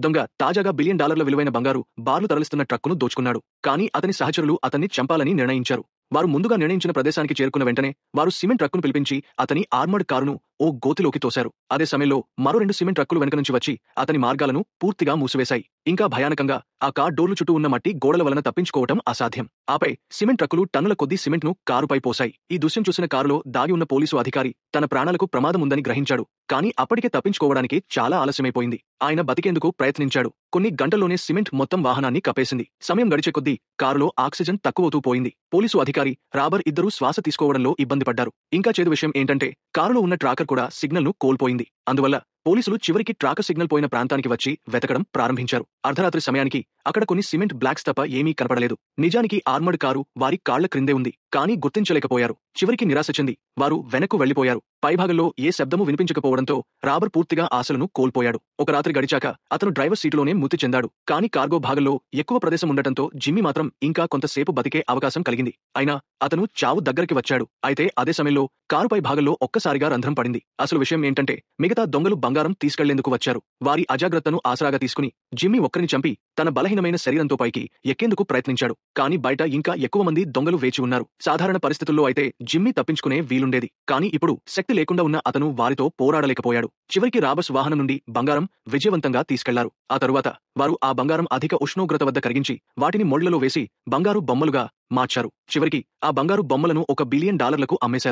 దొంగ తాజాగా బిలియన్ డాలర్ల విలువైన బంగారు బార్లు తరలిస్తున్న ట్రక్కును దోచుకున్నాడు. కానీ అతని సహచరులు అతన్ని చంపాలని నిర్ణయించారు. వారు ముందుగా నిర్ణయించిన ప్రదేశానికి చేరుకున్న వెంటనే వారు సిమెంట్ ట్రక్కును పిలిపించి అతని ఆర్మర్డ్ కారును ఓ గోతిలోకి తోశారు. అదే సమయంలో మరో 2 సిమెంట్ ట్రక్కులు వెనక నుంచి వచ్చి అతని మార్గాలను పూర్తిగా మూసివేశాయి. ఇంకా భయానకంగా ఆ కార్ డోర్లు చుట్టూ ఉన్న మట్టి గోడల వలన తప్పించుకోవటం అసాధ్యం. ఆపై సిమెంట్ ట్రక్కులు టన్నుల కొద్దీ సిమెంట్ను కారుపై పోశాయి. ఈ దృశ్యం చూసిన కారులో దాగి ఉన్న పోలీసు అధికారి తన ప్రాణాలకు ప్రమాదం ఉందని గ్రహించాడు. కానీ అప్పటికే తప్పించుకోవడానికి చాలా ఆలస్యమైపోయింది. ఆయన బతికేందుకు ప్రయత్నించాడు. కొన్ని గంటల్లోనే సిమెంట్ మొత్తం వాహనాన్ని కప్పేసింది. సమయం గడిచే కొద్దీ కారులో ఆక్సిజన్ తక్కువవుతూ పోయింది. పోలీసు అధికారి, రాబర్ ఇద్దరూ శ్వాస తీసుకోవడంలో ఇబ్బంది పడ్డారు. ఇంకా చేదు విషయం ఏంటంటే కారులో ఉన్న ట్రాకర్ కూడా సిగ్నల్ను కోల్పోయింది. అందువల్ల పోలీసులు చివరికి ట్రాకర్ సిగ్నల్ పోయిన ప్రాంతానికి వచ్చి వెతకడం ప్రారంభించారు. అర్ధరాత్రి సమయానికి అక్కడ కొన్ని సిమెంట్ బ్లాక్స్ తప్ప ఏమీ కనపడలేదు. నిజానికి ఆర్మర్డ్ కారు వారి కాళ్ల క్రిందే ఉంది. కానీ గుర్తించలేకపోయారు. చివరికి నిరాశ చెంది వారు వెనక్కు వెళ్లిపోయారు. పైభాగంలో ఏ శబ్దమూ వినిపించకపోవడంతో రాబర్ పూర్తిగా ఆశలను కోల్పోయాడు. ఒక రాత్రి గడిచాక అతను డ్రైవర్ సీటులోనే మృతి చెందాడు. కానీ కార్గో భాగంలో ఎక్కువ ప్రదేశం ఉండటంతో జిమ్మీ మాత్రం ఇంకా కొంతసేపు బతికే అవకాశం కలిగింది. అయినా అతను చావు దగ్గరికి వచ్చాడు. అయితే అదే సమయంలో కారుపై భాగంలో ఒక్కసారిగా రంధ్రం పడింది. అసలు విషయం ఏంటంటే మిగతా దొంగలు బంగారం తీసుకెళ్లేందుకు వచ్చారు. వారి అజాగ్రత్తను ఆసరాగా తీసుకుని జిమ్మీ ఒక్కరిని చంపి తన బలహీనమైన శరీరంతో పైకి ఎక్కేందుకు ప్రయత్నించాడు. కానీ బయట ఇంకా ఎక్కువ మంది దొంగలు వేచి ఉన్నారు. సాధారణ పరిస్థితుల్లో అయితే జిమ్మీ తప్పించుకునే వీలుండేది. కానీ ఇప్పుడు శక్తి లేకుండా ఉన్న అతను వారితో పోరాడలేకపోయాడు. చివరికి రాబర్స్ వాహనం నుండి బంగారం విజయవంతంగా తీసుకెళ్లారు. ఆ తరువాత వారు ఆ బంగారం అధిక ఉష్ణోగ్రత వద్ద కరిగించి వాటిని మొళ్లలో వేసి బంగారు బొమ్మలుగా మార్చారు. చివరికి ఆ బంగారు బొమ్మలను $1 బిలియన్ అమ్మేశారు.